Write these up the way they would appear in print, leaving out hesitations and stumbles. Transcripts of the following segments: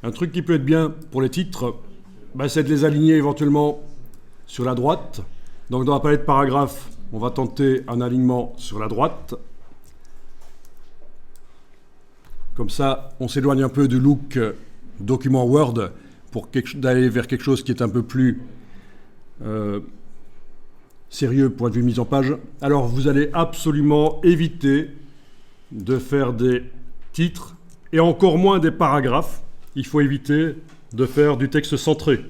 Un truc qui peut être bien pour les titres, c'est de les aligner éventuellement sur la droite. Donc dans la palette paragraphe, on va tenter un alignement sur la droite. Comme ça, on s'éloigne un peu du look document Word pour d'aller vers quelque chose qui est un peu plus sérieux point de vue mise en page. Alors vous allez absolument éviter de faire des titres et encore moins des paragraphes. Il faut éviter de faire du texte centré.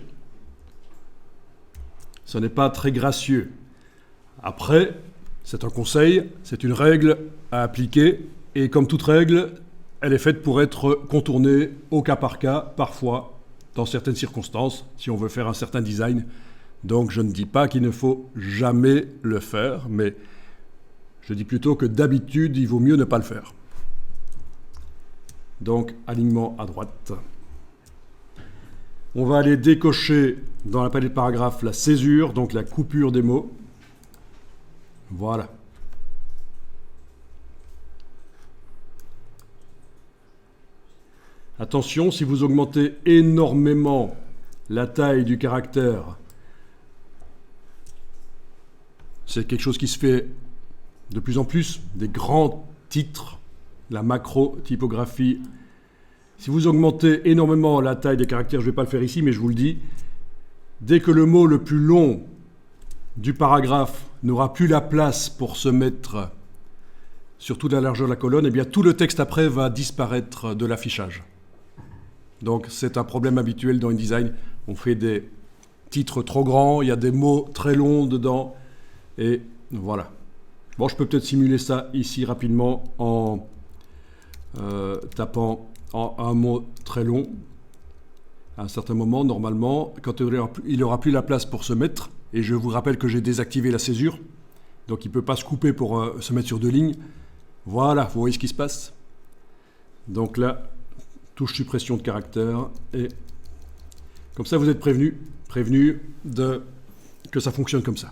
Ce n'est pas très gracieux. Après, c'est un conseil, c'est une règle à appliquer et comme toute règle, elle est faite pour être contournée au cas par cas, parfois, dans certaines circonstances, si on veut faire un certain design. Donc je ne dis pas qu'il ne faut jamais le faire, mais je dis plutôt que d'habitude, il vaut mieux ne pas le faire. Donc, alignement à droite. On va aller décocher dans la palette paragraphe la césure, donc la coupure des mots. Voilà. Attention, si vous augmentez énormément la taille du caractère, c'est quelque chose qui se fait de plus en plus, des grands titres, la macro-typographie. Si vous augmentez énormément la taille des caractères, je ne vais pas le faire ici, mais je vous le dis, dès que le mot le plus long du paragraphe n'aura plus la place pour se mettre sur toute la largeur de la colonne, eh bien tout le texte après va disparaître de l'affichage. Donc c'est un problème habituel dans InDesign. On fait des titres trop grands, il y a des mots très longs dedans, et voilà. Bon, je peux peut-être simuler ça ici rapidement en tapant un mot très long. À un certain moment, normalement, quand il n'aura plus la place pour se mettre, et je vous rappelle que j'ai désactivé la césure, donc il ne peut pas se couper pour se mettre sur deux lignes. Voilà, vous voyez ce qui se passe. Donc là, touche suppression de caractère, et comme ça vous êtes prévenu que ça fonctionne comme ça.